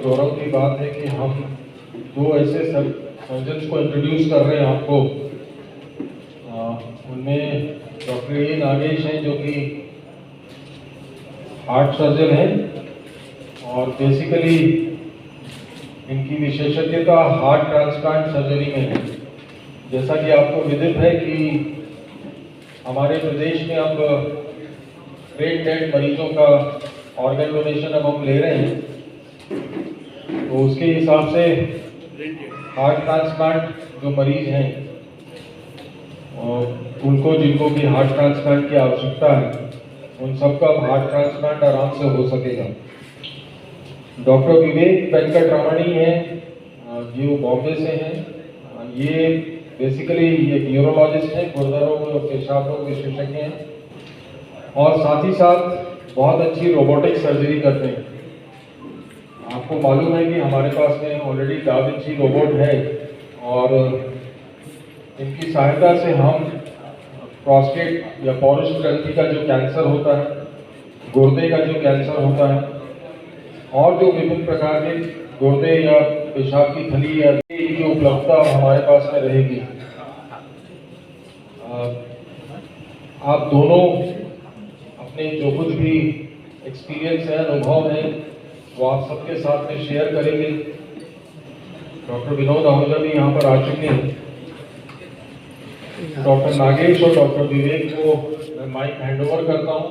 बहुत गौरव की बात है कि हम दो ऐसे सर्जन्स को इंट्रोड्यूस कर रहे हैं आपको। उनमें डॉक्टर ए नागेश हैं जो कि हार्ट सर्जन हैं और बेसिकली इनकी विशेषज्ञता हार्ट ट्रांसप्लांट सर्जरी में है। जैसा कि आपको विदित है कि हमारे प्रदेश में अब ब्रेन डेड मरीजों का ऑर्गन डोनेशन अब हम ले रहे हैं, तो उसके हिसाब से हार्ट ट्रांसप्लांट जो मरीज हैं उनको जिनको भी हार्ट ट्रांसप्लांट की आवश्यकता है उन सबका हार्ट ट्रांसप्लांट आराम से हो सकेगा। डॉक्टर विवेक वेंकटरमणी हैं जो बॉम्बे से हैं। ये बेसिकली ये न्यूरोलॉजिस्ट हैं, गुर्दा रोग और पेशाब रोग विशेषज्ञ हैं और साथ ही साथ बहुत अच्छी रोबोटिक सर्जरी करते हैं। आपको मालूम है कि हमारे पास में ऑलरेडी डा विंची रोबोट है और इनकी सहायता से हम प्रोस्टेट या पौरुष ग्रंथि का जो कैंसर होता है, गुर्दे का जो कैंसर होता है और जो विभिन्न प्रकार के गुर्दे या पेशाब की थैली या की उपलब्धता हमारे पास में रहेगी। आप दोनों अपने जो कुछ भी एक्सपीरियंस है, अनुभव है, वो आप सबके साथ में शेयर करेंगे। डॉक्टर विनोद आहूजा भी यहाँ पर आ चुके हैं। डॉक्टर नागेश और डॉक्टर विवेक को मैं माइक हैंड ओवर करता हूँ।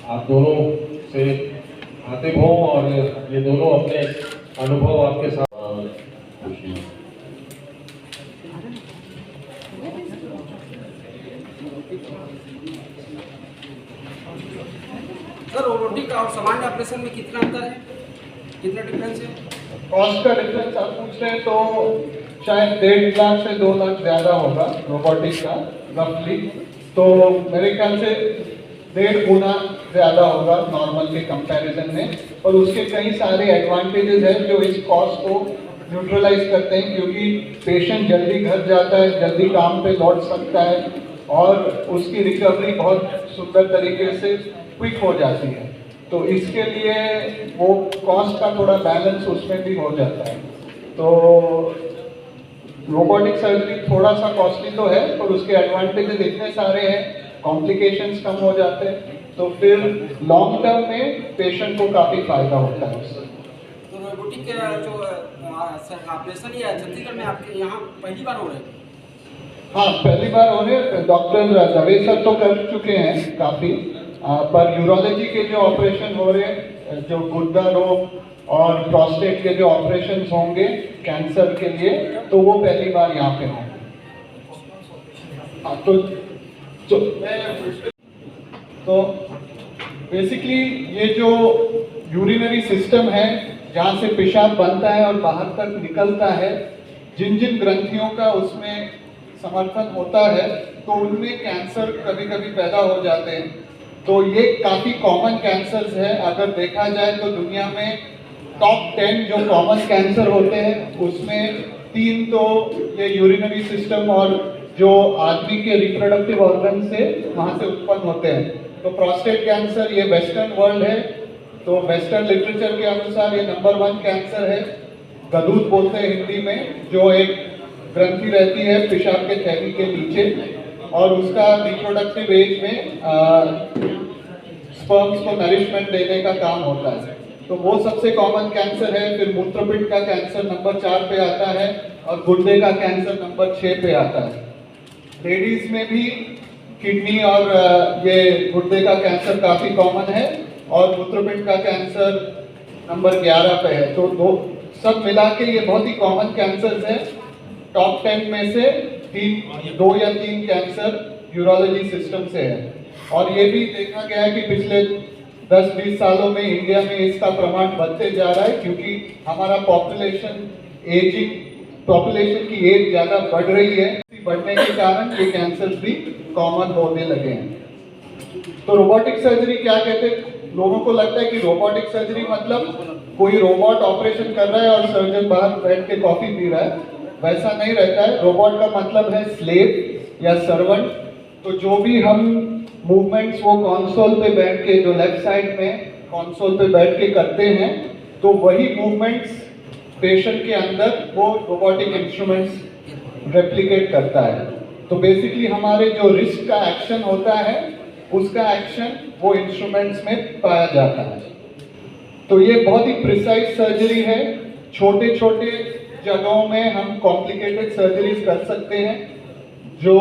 आप दोनों से आते हों और ये दोनों अपने अनुभव आपके साथ। सर, रोबोटिक और सामान्य ऑपरेशन में कितना अंतर है, कितना डिफरेंस है? कॉस्ट का डिफरेंस आप पूछ रहे हैं तो शायद 1.5 लाख से 2 लाख ज़्यादा होगा रोबोटिक का रफली। तो मेरे ख्याल से 1.5 गुना ज़्यादा होगा नॉर्मल के कंपैरिजन में। और उसके कई सारे एडवांटेजेस हैं जो इस कॉस्ट को न्यूट्रलाइज करते हैं, क्योंकि पेशेंट जल्दी घर जाता है, जल्दी काम पे लौट सकता है और उसकी रिकवरी बहुत सुंदर तरीके से क्विक हो जाती है। तो इसके लिए वो कॉस्ट का थोड़ा बैलेंस उसमें भी हो जाता है। तो रोबोटिक सर्जरी थोड़ा सा कॉस्टली तो है, पर उसके एडवांटेजेस इतने सारे हैं, कॉम्प्लिकेशंस कम हो जाते हैं, तो फिर लॉन्ग टर्म में पेशेंट को काफ़ी फायदा होता है उससे। तो रोबोटिक जो ऑपरेशन या छत्तीसगढ़ में आपके यहाँ पहली बार हो रहे हैं? हाँ, पहली बार हो रहे हैं। डॉक्टर दवे सर तो कर चुके हैं काफ़ी, पर यूरोलॉजी के जो ऑपरेशन हो रहे हैं, जो गुर्दा रोग और प्रोस्टेट के जो ऑपरेशन होंगे कैंसर के लिए, तो वो पहली बार यहाँ पे होंगे। तो बेसिकली ये जो यूरिनरी सिस्टम है जहाँ से पेशाब बनता है और बाहर तक निकलता है, जिन जिन ग्रंथियों का उसमें समर्थन होता है, तो उनमें कैंसर कभी कभी पैदा हो जाते हैं। तो ये काफ़ी कॉमन कैंसर्स है। अगर देखा जाए तो दुनिया में टॉप 10 जो कॉमन कैंसर होते हैं उसमें 3 तो ये यूरिनरी सिस्टम और जो आदमी के रिप्रोडक्टिव ऑर्गन से वहाँ से उत्पन्न होते हैं। तो प्रोस्टेट कैंसर ये वेस्टर्न वर्ल्ड है, तो वेस्टर्न लिटरेचर के अनुसार ये नंबर 1 कैंसर है। गदूद बोलते हैं हिंदी में, जो एक ग्रंथि रहती है पेशाब के थैली के नीचे और उसका रिप्रोडक्टिव एज में स्पर्म्स को नरिशमेंट देने का काम होता है। तो वो सबसे कॉमन कैंसर है। फिर मूत्रपिंड का कैंसर नंबर 4 पे आता है और गुर्दे का कैंसर नंबर 6 पे आता है। लेडीज में भी किडनी और ये गुर्दे का कैंसर काफ़ी कॉमन है और मूत्रपिंड का कैंसर नंबर 11 पे है। तो सब मिला के ये बहुत ही कॉमन कैंसर्स है। टॉप 10 में से 2 या 3 कैंसर यूरोलॉजी सिस्टम से है। और ये भी देखा गया है कि पिछले 10-20 सालों में इंडिया में इसका प्रमाण बढ़ते जा रहा है, क्योंकि हमारा पॉपुलेशन की एज ज़्यादा बढ़ रही है। बढ़ने के कारण ये कैंसर्स भी कॉमन होने लगे हैं। तो रोबोटिक सर्जरी क्या कहते हैं? लोगों को लगता है कि रोबोटिक सर्जरी मतलब कोई रोबोट ऑपरेशन कर रहा है और सर्जन बाहर बैठ के कॉफी पी रहा है। वैसा नहीं रहता है। रोबोट का मतलब है स्लेव या सर्वेंट। तो जो भी हम मूवमेंट्स वो कंसोल पे बैठ के जो लेफ्ट साइड में कंसोल पे बैठ के करते हैं, तो वही मूवमेंट्स पेशेंट के अंदर वो रोबोटिक इंस्ट्रूमेंट्स रेप्लिकेट करता है। तो बेसिकली हमारे जो रिस्ट का एक्शन होता है उसका एक्शन वो इंस्ट्रूमेंट्स में पाया जाता है। तो ये बहुत ही प्रिसाइज सर्जरी है। छोटे छोटे जगहों में हम कॉम्प्लिकेटेड सर्जरीज कर सकते हैं। जो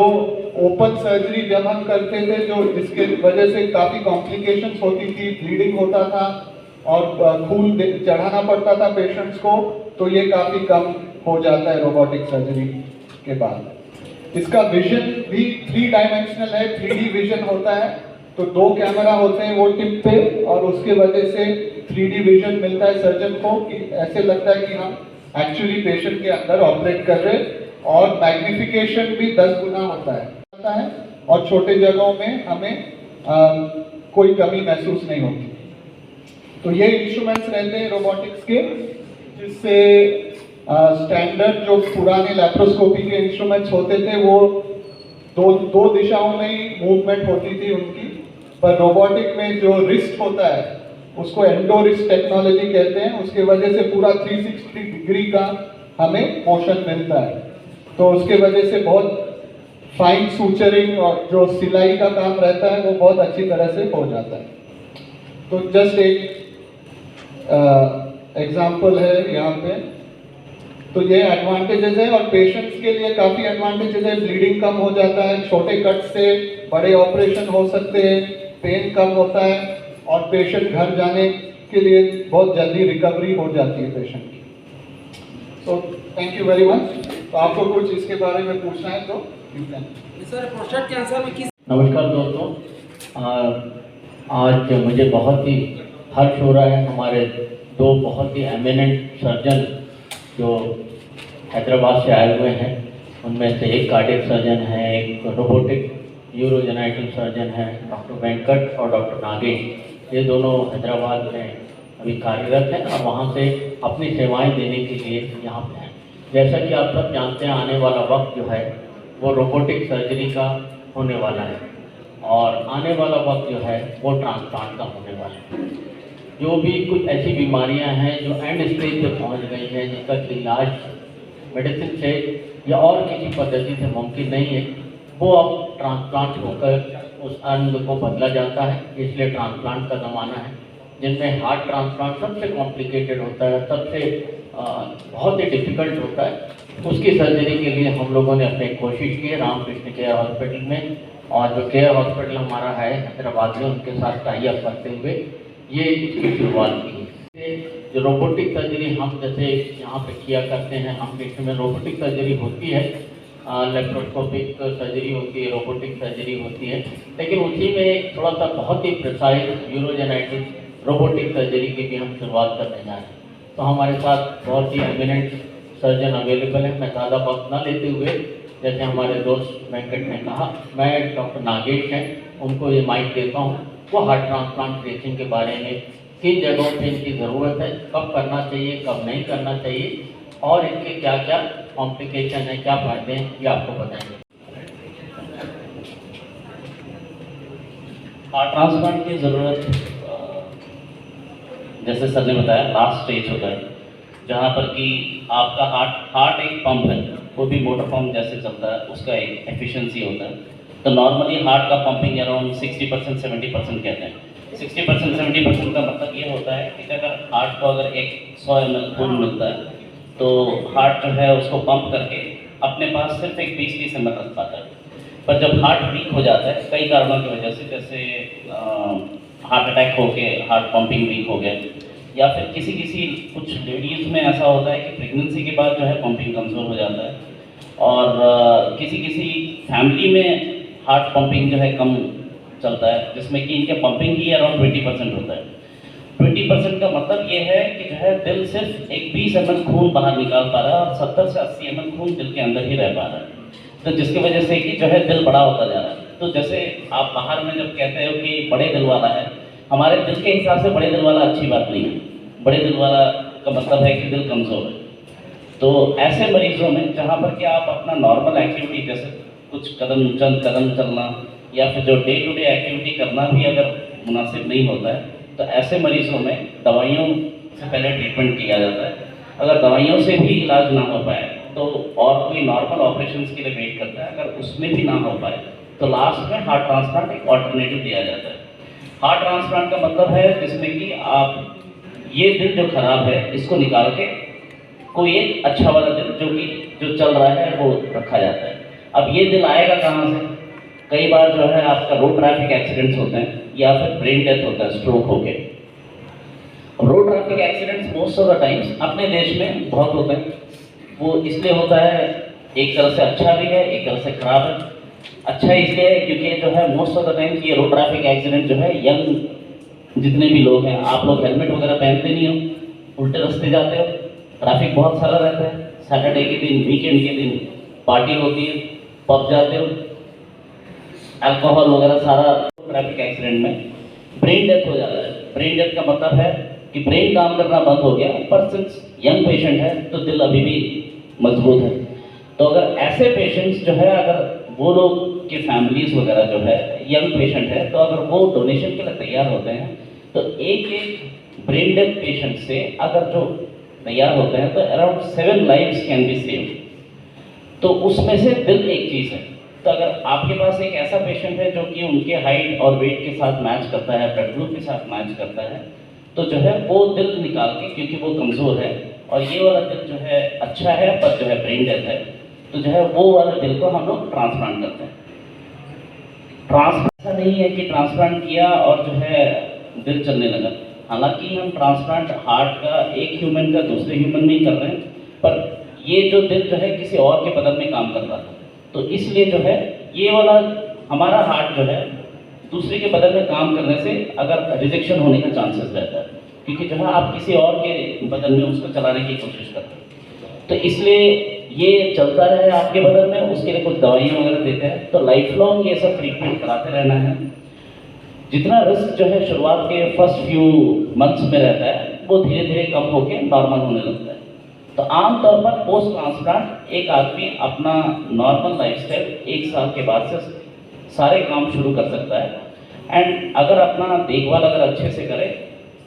ओपन सर्जरी जब हम करते थे, जो जिसके वजह से काफ़ी कॉम्प्लिकेशंस होती थी, ब्लीडिंग होता था और खून चढ़ाना पड़ता था पेशेंट्स को, तो ये काफ़ी कम हो जाता है रोबोटिक सर्जरी के बाद। इसका विजन भी 3 डायमेंशनल है, 3D विजन होता है। तो 2 कैमरा होते हैं वो टिप पे, और उसके वजह से 3D विजन मिलता है सर्जन को, कि ऐसे लगता है कि हम एक्चुअली पेशेंट के अंदर ऑपरेट कर रहे हैं। और मैग्निफिकेशन भी 10 गुना होता है और छोटे जगहों में हमें कोई कमी महसूस नहीं होती। तो ये इंस्ट्रूमेंट्स रहते हैं रोबोटिक्स के, जिससे स्टैंडर्ड जो पुराने लैप्रोस्कोपी के इंस्ट्रूमेंट्स होते थे वो दो दिशाओं में ही मूवमेंट होती थी उनकी, पर रोबोटिक में जो रिस्ट होता है उसको एंडो रिस्ट टेक्नोलॉजी कहते हैं। उसके वजह से पूरा 360 डिग्री का हमें मोशन मिलता है। तो उसके वजह से बहुत फाइन सूचरिंग और जो सिलाई का काम रहता है वो बहुत अच्छी तरह से हो जाता है। तो जस्ट एक एग्जांपल है यहाँ पे। तो ये एडवांटेजेस है और पेशेंट्स के लिए काफ़ी एडवांटेजेस है। ब्लीडिंग कम हो जाता है, छोटे कट से बड़े ऑपरेशन हो सकते हैं, पेन कम होता है और पेशेंट घर जाने के लिए बहुत जल्दी रिकवरी हो जाती है पेशेंट की। So thank you very much. तो आपको कुछ इसके बारे में पूछना है तो सर, प्रोस्टेट कैंसर में किस। नमस्कार दोस्तों, आज मुझे बहुत ही हर्ष हो रहा है। हमारे 2 बहुत ही एमिनेंट सर्जन जो हैदराबाद से आए हुए हैं, उनमें से एक कार्डियक सर्जन है, एक रोबोटिक यूरोजेनाइटल सर्जन है, डॉक्टर वेंकट और डॉक्टर नागेश। ये दोनों हैदराबाद में अभी कार्यरत हैं और वहाँ से अपनी सेवाएं देने के लिए यहाँ पे हैं। जैसा कि आप सब जानते हैं, आने वाला वक्त जो है वो रोबोटिक सर्जरी का होने वाला है और आने वाला वक्त जो है वो ट्रांसप्लांट का होने वाला है। जो भी कुछ ऐसी बीमारियां हैं जो एंड स्टेज पे पहुंच गई हैं, जिसका इलाज मेडिसिन से या और किसी पद्धति से मुमकिन नहीं है, वो अब ट्रांसप्लांट होकर उस अंग को बदला जाता है। इसलिए ट्रांसप्लांट का ज़माना है, जिनमें हार्ट ट्रांसप्लांट सबसे कॉम्प्लिकेटेड होता है, सबसे बहुत ही डिफ़िकल्ट होता है। उसकी सर्जरी के लिए हम लोगों ने अपनी कोशिश की है रामकृष्ण केयर हॉस्पिटल में, और जो केयर हॉस्पिटल हमारा है हैदराबाद में, उनके साथ टाई अप करते हुए ये इसकी शुरुआत की है। जो रोबोटिक सर्जरी हम जैसे यहाँ पे किया करते हैं, हम में रोबोटिक सर्जरी होती है, लेप्रोस्कोपिक सर्जरी होती है, रोबोटिक सर्जरी होती है, लेकिन उसी में थोड़ा सा बहुत ही प्रिसाइज यूरोजेनाइटिस रोबोटिक सर्जरी की भी हम शुरुआत करने जा रहे हैं। तो हमारे साथ बहुत ही एमिनेंट सर्जन अवेलेबल है। मैं ज़्यादा वक्त न लेते हुए, जैसे हमारे दोस्त वेंकट ने कहा, मैं डॉक्टर नागेश हैं, उनको ये माइक देता हूँ। वो हार्ट ट्रांसप्लांटेशन के बारे में, किन जगहों पे इनकी ज़रूरत है, कब करना चाहिए, कब नहीं करना चाहिए, और इनके क्या क्या कॉम्प्लिकेशन है, क्या फायदे हैं, ये आपको बताएंगे। हार्ट ट्रांसप्लांट की ज़रूरत, जैसे सर ने बताया, लास्ट स्टेज होता है जहाँ पर कि आपका हार्ट एक पंप है, वो भी मोटर पंप जैसे चलता है, उसका एक एफिशिएंसी होता है। तो नॉर्मली हार्ट का पंपिंग अराउंड 60% 70% कहते हैं। 60% 70% का मतलब ये होता है कि अगर हार्ट को अगर 100 ml खून मिलता है तो हार्ट जो है उसको पंप करके अपने पास सिर्फ एक 20-30 ml रख पाता है। पर जब हार्ट वीक हो जाता है कई कारणों की वजह से, जैसे हार्ट अटैक होके हार्ट पंपिंग वीक हो गया, या फिर किसी कुछ लेडीज़ में ऐसा होता है कि प्रेगनेंसी के बाद जो है पंपिंग कमज़ोर हो जाता है, और किसी फैमिली में हार्ट पंपिंग जो है कम चलता है, जिसमें कि इनके पंपिंग ही अराउंड 20% होता है। 20% का मतलब ये है कि जो है दिल सिर्फ एक 20 ml खून बाहर निकाल पा रहा है और 70 से 80 ml खून दिल के अंदर ही रह पा रहा है, तो जिसकी वजह से कि जो है दिल बड़ा होता जा रहा है। तो जैसे आप बाहर में जब कहते हो कि बड़े दिल वाला है, हमारे दिल के हिसाब से बड़े दिल वाला अच्छी बात नहीं है। बड़े दिल वाला का मतलब है कि दिल कमज़ोर है। तो ऐसे मरीजों में जहाँ पर कि आप अपना नॉर्मल एक्टिविटी, जैसे कुछ चंद कदम चलना या फिर जो डे टू डे एक्टिविटी करना भी अगर मुनासिब नहीं होता है, तो ऐसे मरीजों में दवाइयों से पहले ट्रीटमेंट किया जाता है। अगर दवाइयों से भी इलाज ना हो पाए तो और कोई नॉर्मल ऑपरेशंस के लिए वेट करता है। अगर उसमें भी ना हो पाए तो लास्ट में हार्ट ट्रांसप्लांट एक ऑल्टरनेटिव दिया जाता है। हार्ट ट्रांसप्लांट का मतलब है जिसमें कि आप ये दिल जो खराब है इसको निकाल के कोई एक अच्छा वाला दिल जो चल रहा है वो रखा जाता है। अब ये दिल आएगा कहाँ से? कई बार जो है आपका रोड ट्रैफिक एक्सीडेंट्स होते हैं या फिर ब्रेन डेथ होता है स्ट्रोक होके। Road traffic accidents most of the times अपने देश में बहुत होते हैं। वो इसलिए होता है, एक तरह से अच्छा भी है, एक तरह से खराब है। अच्छा इसलिए है क्योंकि जो है मोस्ट ऑफ द टाइम्स ये रोड ट्रैफिक एक्सीडेंट जो है यंग जितने भी लोग हैं, आप लोग हेलमेट वगैरह पहनते नहीं हो, उल्टे रास्ते जाते हो, ट्रैफिक बहुत सारा रहता है। सैटरडे के दिन, वीकेंड के दिन पार्टी होती है, पब जाते हो, अल्कोहल वगैरह सारा ट्रैफिक एक्सीडेंट में ब्रेन डेथ हो जाता है। ब्रेन डेथ का मतलब है कि ब्रेन काम करना बंद हो गया, पर सिंस यंग पेशेंट है तो दिल अभी भी मजबूत है। तो अगर ऐसे पेशेंट्स जो है, अगर वो लोग के फैमिलीज वगैरह जो है यंग पेशेंट है, तो अगर वो डोनेशन के लिए तैयार होते हैं तो एक ब्रेन डेथ पेशेंट से अगर जो तैयार होते हैं तो around 7 lives can be saved. तो उसमें से दिल एक चीज़ है। तो अगर आपके पास एक ऐसा पेशेंट है जो कि उनके हाइट और वेट के साथ मैच करता है, ब्लड ग्रुप के साथ मैच करता है, तो जो है वो दिल निकाल के, क्योंकि वो कमज़ोर है और ये वाला दिल जो है अच्छा है पर जो है ब्रेन डेथ है, तो जो है वो वाला दिल को हम लोग ट्रांसप्लांट करते हैं। ट्रांसप्लांट ऐसा नहीं है कि ट्रांसप्लांट किया और जो है दिल चलने लगा। हालांकि हम ट्रांसप्लांट हार्ट का एक ह्यूमन का दूसरे ह्यूमन में ही कर रहे हैं, पर ये जो दिल जो है किसी और के बदन में काम कर रहा था, तो इसलिए जो है ये वाला हमारा हार्ट जो है दूसरे के बदन में काम करने से अगर रिजेक्शन होने का चांसेस रहता है, क्योंकि जो है आप किसी और के बदन में उसको चलाने की कोशिश करते हैं। तो इसलिए ये चलता रहे आपके बदन में, उसके लिए कुछ दवाइयाँ वगैरह देते हैं। तो लाइफ लॉन्ग ये सब ट्रीटमेंट कराते रहना है। जितना रिस्क जो है शुरुआत के फर्स्ट फ्यू मंथ्स में रहता है वो धीरे धीरे कम होकर नॉर्मल होने लगता है। तो आमतौर पर पोस्ट ट्रांसप्लांट एक आदमी अपना नॉर्मल लाइफस्टाइल 1 साल के बाद से सारे काम शुरू कर सकता है। एंड अगर अपना देखभाल अगर अच्छे से करे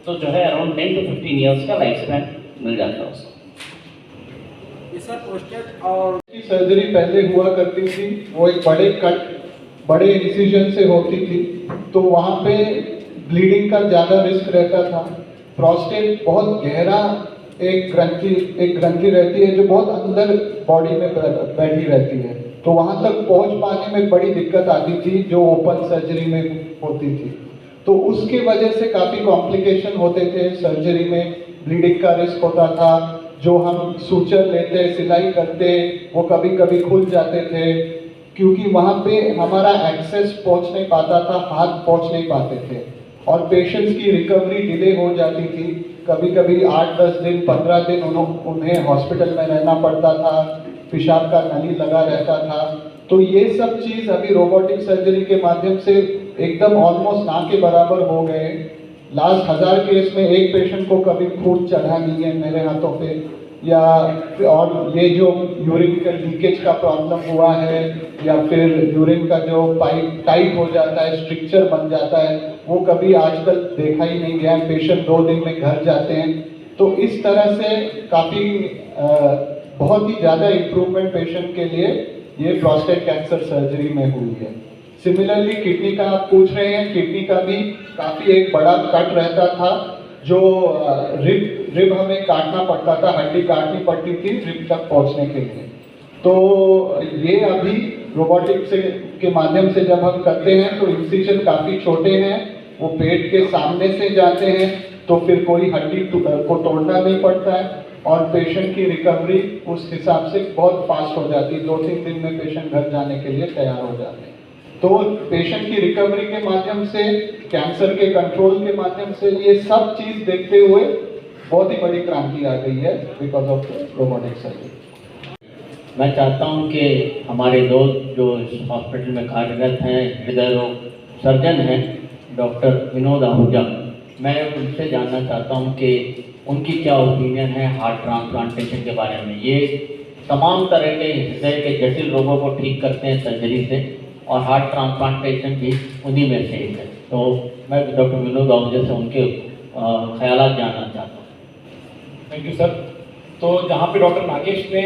तो जो है अराउंड 10 to 15 ईयर्स का लाइफ स्पैन मिल जाता है उसको। ये सर प्रोस्टेट और की सर्जरी पहले हुआ करती थी, वो एक बड़े इंसिजन से होती थी, तो वहाँ पे ब्लीडिंग का ज़्यादा रिस्क रहता था। प्रोस्टेट बहुत गहरा एक ग्रंथि रहती है जो बहुत अंदर बॉडी में बैठी रहती है, तो वहाँ तक पहुँच पाने में बड़ी दिक्कत आती थी जो ओपन सर्जरी में होती थी। तो उसके वजह से काफ़ी कॉम्प्लिकेशन होते थे सर्जरी में, ब्लीडिंग का रिस्क होता था। जो हम सूचर लेते, सिलाई करते, वो कभी कभी खुल जाते थे, क्योंकि वहाँ पे हमारा एक्सेस पहुँच नहीं पाता था, हाथ पहुँच नहीं पाते थे, और पेशेंट्स की रिकवरी डिले हो जाती थी। कभी कभी 8-10 दिन, 15 दिन उन्हें हॉस्पिटल में रहना पड़ता था, पेशाब का नली लगा रहता था। तो ये सब चीज़ अभी रोबोटिक सर्जरी के माध्यम से एकदम ऑलमोस्ट ना के बराबर हो गए। लास्ट 1000 केस में एक पेशेंट को कभी खून चढ़ा नहीं है मेरे हाथों पे, या और ये जो यूरिन का लीकेज का प्रॉब्लम हुआ है, या फिर यूरिन का जो पाइप टाइट हो जाता है, स्ट्रिक्चर बन जाता है, वो कभी आजकल देखा ही नहीं गया। पेशेंट 2 दिन में घर जाते हैं। तो इस तरह से काफ़ी बहुत ही ज़्यादा इम्प्रूवमेंट पेशेंट के लिए ये प्रोस्टेट कैंसर सर्जरी में हुई है। सिमिलरली किडनी का आप पूछ रहे हैं, किडनी का भी काफ़ी एक बड़ा कट रहता था, जो रिब हमें काटना पड़ता था, हड्डी काटनी पड़ती थी रिब तक पहुंचने के लिए। तो ये अभी रोबोटिक से के माध्यम से जब हम करते हैं तो इंसिजन काफ़ी छोटे हैं, वो पेट के सामने से जाते हैं, तो फिर कोई हड्डी को तोड़ना नहीं पड़ता है, और पेशेंट की रिकवरी उस हिसाब से बहुत फास्ट हो जाती है। 2-3 दिन में पेशेंट घर जाने के लिए तैयार हो जाते हैं। तो पेशेंट की रिकवरी के माध्यम से, कैंसर के कंट्रोल के माध्यम से, ये सब चीज़ देखते हुए बहुत ही बड़ी क्रांति आ गई है बिकॉज ऑफ रोबोटिक सर्जरी। मैं चाहता हूं कि हमारे दोस्त जो इस हॉस्पिटल में कार्यरत हैं, हृदय रोग सर्जन हैं, डॉक्टर विनोद आहूजा, मैं उनसे जानना चाहता हूं कि उनकी क्या ओपिनियन है हार्ट ट्रांसप्लांटेशन के बारे में। ये तमाम तरह के हृदय के जटिल रोगों को ठीक करते हैं सर्जरी से, और हार्ट ट्रांसप्लांटेशन भी उन्हीं में से एक है। तो मैं डॉक्टर विनोद आहूजा से उनके ख्यालात जानना चाहता हूँ। Thank you sir. तो जहाँ पे डॉक्टर नागेश ने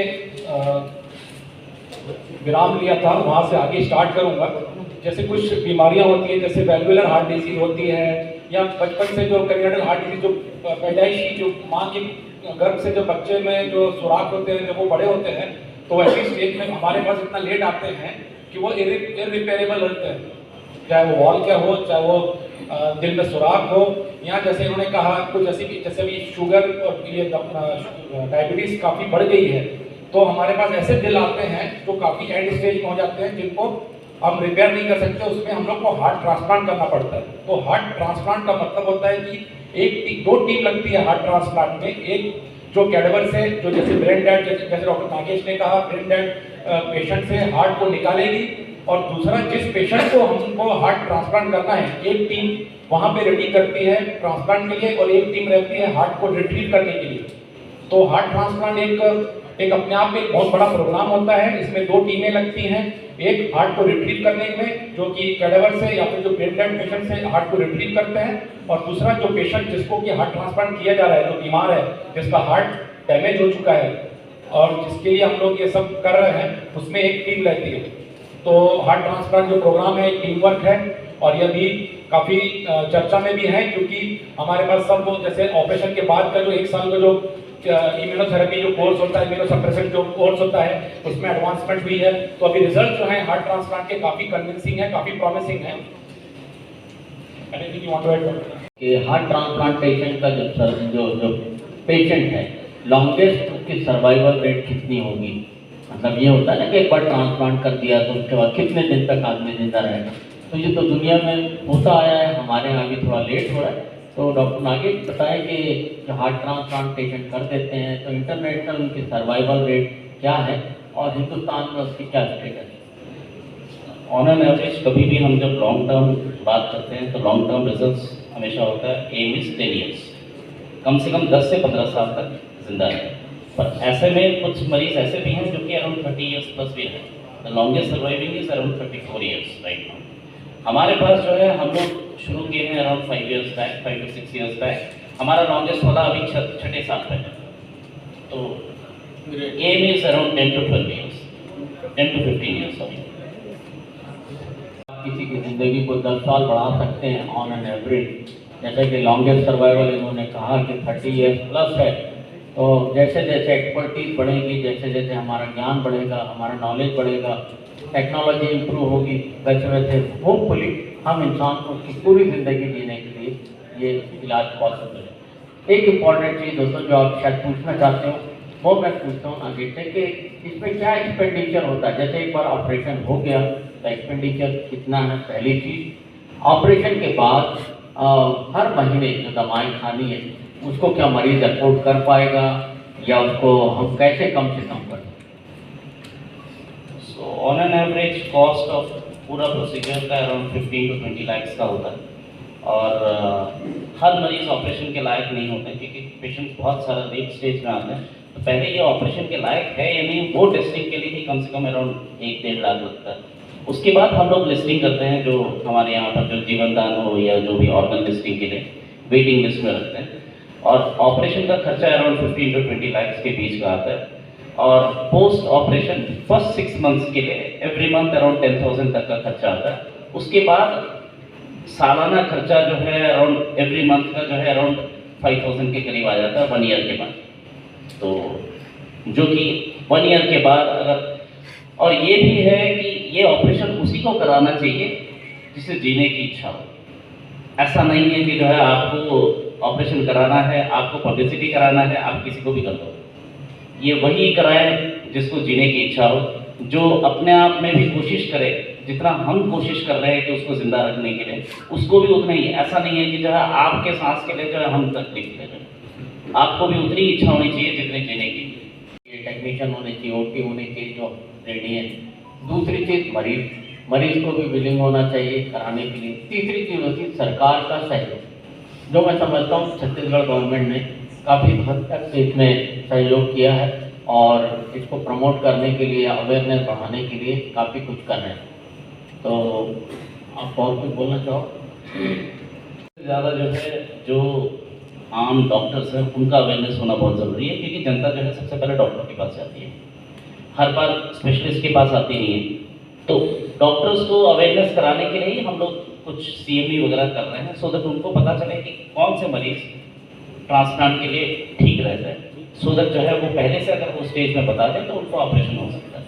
विराम लिया था वहाँ से आगे स्टार्ट करूँगा। जैसे कुछ बीमारियाँ होती हैं, जैसे वैल्वुलर हार्ट डिजीज होती है, या बचपन से जो कन्जेनिटल हार्ट डिजीज, जो पैदाइशी जो माँ के गर्भ से जो बच्चे में जो सुराख होते हैं, जब वो बड़े होते हैं तो ऐसी स्टेज में हमारे पास इतना लेट आते हैं कि वो इरिपेरेबल रहते हैं, चाहे वो वॉल क्या हो, चाहे वो दिल में सुराख हो, या जैसे उन्होंने कहा कुछ ऐसी जैसे भी शुगर और ये डायबिटीज काफ़ी बढ़ गई है, तो हमारे पास ऐसे दिल आते हैं जो काफ़ी एंड स्टेज में हो जाते हैं, जिनको हम रिपेयर नहीं कर सकते, उसमें हम लोग को हार्ट ट्रांसप्लांट करना पड़ता है। तो हार्ट ट्रांसप्लांट का मतलब होता है कि दो टीम लगती है हार्ट ट्रांसप्लांट में। एक जो कैडेवर से, जो जैसे ब्रेन डेड, जैसे डॉक्टर नागेश ने कहा, ब्रेन डेड पेशेंट से हार्ट को निकालेगी, और दूसरा जिस पेशेंट को हमको हार्ट ट्रांसप्लांट करना है, एक टीम वहाँ पे रेडी करती है ट्रांसप्लांट के लिए, और एक टीम रहती है हार्ट को रिट्रीव करने के लिए। तो हार्ट ट्रांसप्लांट एक अपने आप में एक बहुत बड़ा प्रोग्राम होता है। इसमें दो टीमें लगती हैं, एक हार्ट को रिट्रीव करने में, जो कि कैडेवर से या फिर जो ब्रेन डेड पेशेंट से हार्ट को रिट्रीव करते हैं, और दूसरा जो पेशेंट जिसको कि हार्ट ट्रांसप्लांट किया जा रहा है, जो बीमार है, जिसका हार्ट डैमेज हो चुका है और जिसके लिए हम लोग ये सब कर रहे हैं, उसमें एक टीम रहती है। तो हार्ट ट्रांसप्लांट जो प्रोग्राम है एक टीम वर्क है, और यह भी काफ़ी चर्चा में भी है, क्योंकि हमारे पास सब जैसे ऑपरेशन के बाद का जो 1 साल का जो इम्यूनोथेरेपी जो कोर्स होता है, इम्यूनोसप्रेशन जो कोर्स होता है, उसमें एडवांसमेंट हुई है। तो अभी रिजल्ट जो है हार्ट ट्रांसप्लांट के काफ़ी कन्विंसिंग है, काफ़ी प्रॉमिसिंग है। कि हार्ट ट्रांसप्लांटेशन का जो पेशेंट है, लॉन्गेस्ट उसकी सर्वाइवल रेट कितनी होगी? मतलब ये होता है ना कि एक बार ट्रांसप्लांट कर दिया तो उसके बाद कितने दिन तक आदमी जिंदा रहेगा। तो ये तो दुनिया में होता आया है, हमारे यहाँ भी थोड़ा लेट हो रहा है। तो डॉक्टर नागेश बताएं कि जो हार्ट ट्रांसप्लांटेशन कर देते हैं तो इंटरनेशनल उनकी सर्वाइवल रेट क्या है और हिंदुस्तान में उसकी क्या स्टेटस है? ऑन एन एवरेज कभी भी हम जब लॉन्ग टर्म बात करते हैं तो लॉन्ग टर्म रिजल्ट्स हमेशा होता है एम इज 10 ईयर्स, कम से कम 10 से 15 साल तक जिंदा है। पर ऐसे में कुछ मरीज ऐसे भी हैं जो कि अराउंड 30 ईयर्स प्लस भी है। The longest surviving is around 34 years right now. हमारे पास जो है हम लोग शुरू किए हैं around 5 years back, 5 to 6 years back. हमारा लॉन्गेस्ट वाला अभी 6 साल का है। तो aim is around 10 to 12 years, 10 to 15 years sorry. किसी की ज़िंदगी को 10 साल बढ़ा सकते हैं ऑन एन एवरेज। जैसे कि लॉन्गेस्ट सर्वाइवल इन्होंने कहा कि 30 ईयर्स प्लस है। तो जैसे जैसे एक्सपर्टीज बढ़ेगी, जैसे जैसे हमारा ज्ञान बढ़ेगा, हमारा नॉलेज बढ़ेगा, टेक्नोलॉजी इम्प्रूव होगी, वैसे वैसे होपफुली हम इंसान को उसकी पूरी ज़िंदगी जीने के लिए ये इलाज पॉसिबल है। एक इम्पॉर्टेंट चीज़ दोस्तों जो आप शायद पूछना चाहते हो वो मैं पूछता हूँ आगे से कि इसमें क्या एक्सपेंडिचर होता है। जैसे एक बार ऑपरेशन हो गया तो एक्सपेंडिचर कितना है? पहली चीज़, ऑपरेशन के बाद हर महीने जो दवाएँ खानी है उसको क्या मरीज अफोर्ड कर पाएगा या उसको हम कैसे कम से कम कर? So on an average cost of पूरा प्रोसीजर का अराउंड 15 to 20 लाख का होता है। और हर मरीज ऑपरेशन के लायक नहीं होते क्योंकि पेशेंट बहुत सारा लेट स्टेज में आते हैं। तो पहले ये ऑपरेशन के लायक है या नहीं वो टेस्टिंग के लिए ही कम से कम अराउंड 1-1.5 लाख लगता है। उसके बाद हम लोग लिस्टिंग करते हैं, जो हमारे यहाँ पर जो जीवन दान हो या जो भी ऑर्गन लिस्टिंग के लिए वेटिंग लिस्ट में रखते हैं। और ऑपरेशन का खर्चा अराउंड 15 to 20 लाख के बीच का आता है। और पोस्ट ऑपरेशन फर्स्ट 6 मंथ्स के लिए एवरी मंथ अराउंड 10,000 तक का खर्चा आता है। उसके बाद सालाना खर्चा जो है अराउंड एवरी मंथ का जो है अराउंड 5,000 के करीब आ जाता है 1 ईयर के बाद। तो जो कि 1 ईयर के बाद अगर, और ये भी है कि ये ऑपरेशन उसी को कराना चाहिए जिसे जीने की इच्छा हो। ऐसा नहीं है कि जो है आपको ऑपरेशन कराना है, आपको पब्लिसिटी कराना है, आप किसी को भी कर दो। ये वही कराए जिसको जीने की इच्छा हो, जो अपने आप में भी कोशिश करे, जितना हम कोशिश कर रहे हैं कि उसको जिंदा रखने के लिए, उसको भी उतना ही। ऐसा नहीं है कि जो है आपके सांस के लिए जो है हम तकलीफ ले रहे हैं, आपको भी उतनी इच्छा होनी चाहिए जितनी जीने की। ये टेक्नीशियन होने चाहिए, ओटी होनी चाहिए जो रेडी है। दूसरी चीज़ मरीज को भी विलिंग होना चाहिए कराने के लिए। तीसरी चीज़ होती है सरकार का सहयोग, जो मैं समझता हूँ छत्तीसगढ़ गवर्नमेंट ने काफ़ी हद तक इसमें सहयोग किया है और इसको प्रमोट करने के लिए, अवेयरनेस बढ़ाने के लिए काफ़ी कुछ कर रहे हैं। तो आप और कुछ बोलना चाहो? ज़्यादा जो है जो आम डॉक्टर्स हैं उनका अवेयरनेस होना बहुत ज़रूरी है, क्योंकि जनता जो है सबसे पहले डॉक्टर के पास जाती है, हर बार स्पेशलिस्ट के पास आती नहीं है। तो डॉक्टर्स को अवेयरनेस कराने के लिए ही हम लोग कुछ CME वगैरह कर रहे हैं, सो दैट उनको पता चले कि कौन से मरीज़ ट्रांसप्लांट के लिए ठीक रहता है, सो दैट जो है वो पहले से अगर वो स्टेज में बता दें तो उनको ऑपरेशन हो सकता है।